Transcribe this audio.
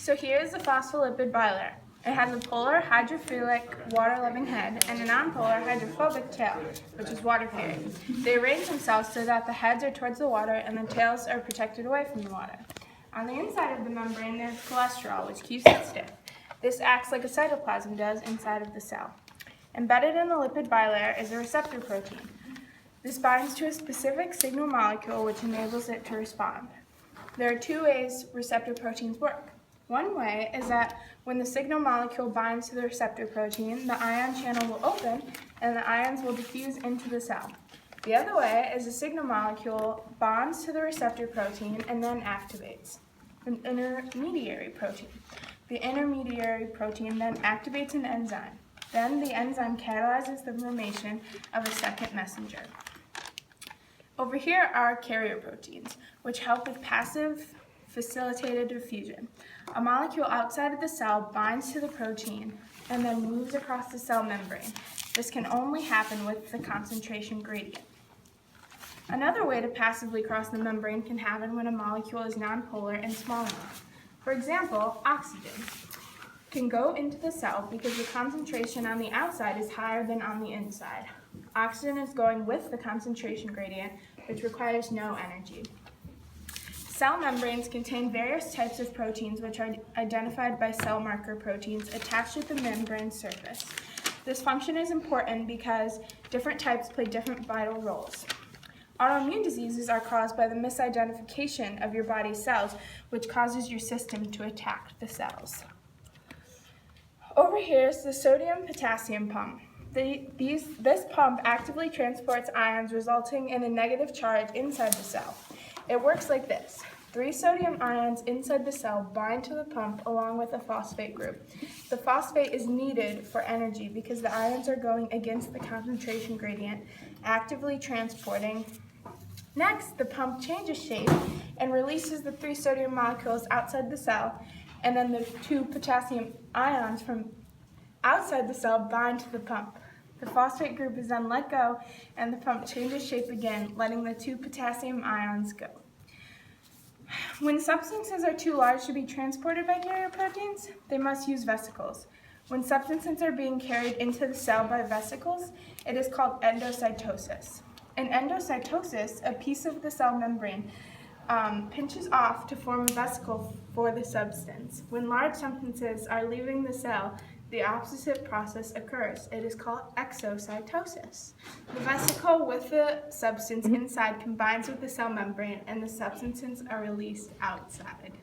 So here is the phospholipid bilayer. It has a polar hydrophilic water-loving head and a nonpolar hydrophobic tail, which is water-carrying. They arrange themselves so that the heads are towards the water and the tails are protected away from the water. On the inside of the membrane, there's cholesterol, which keeps it stiff. This acts like a cytoplasm does inside of the cell. Embedded in the lipid bilayer is a receptor protein. This binds to a specific signal molecule which enables it to respond. There are two ways receptor proteins work. One way is that when the signal molecule binds to the receptor protein, the ion channel will open and the ions will diffuse into the cell. The other way is the signal molecule bonds to the receptor protein and then activates an intermediary protein. The intermediary protein then activates an enzyme. Then the enzyme catalyzes the formation of a second messenger. Over here are carrier proteins, which help with passive facilitated diffusion. A molecule outside of the cell binds to the protein and then moves across the cell membrane. This can only happen with the concentration gradient. Another way to passively cross the membrane can happen when a molecule is nonpolar and small enough. For example, oxygen can go into the cell because the concentration on the outside is higher than on the inside. Oxygen is going with the concentration gradient, which requires no energy. Cell membranes contain various types of proteins which are identified by cell marker proteins attached to the membrane surface. This function is important because different types play different vital roles. Autoimmune diseases are caused by the misidentification of your body's cells, which causes your system to attack the cells. Over here is the sodium-potassium pump. This pump actively transports ions, resulting in a negative charge inside the cell. It works like this. 3 sodium ions inside the cell bind to the pump along with a phosphate group. The phosphate is needed for energy because the ions are going against the concentration gradient, actively transporting. Next, the pump changes shape and releases the 3 sodium molecules outside the cell, and then the 2 potassium ions from outside the cell bind to the pump. The phosphate group is then let go, and the pump changes shape again, letting the 2 potassium ions go. When substances are too large to be transported by carrier proteins, they must use vesicles. When substances are being carried into the cell by vesicles, it is called endocytosis. In endocytosis, a piece of the cell membrane pinches off to form a vesicle for the substance. When large substances are leaving the cell, the opposite process occurs. It is called exocytosis. The vesicle with the substance inside combines with the cell membrane, and the substances are released outside.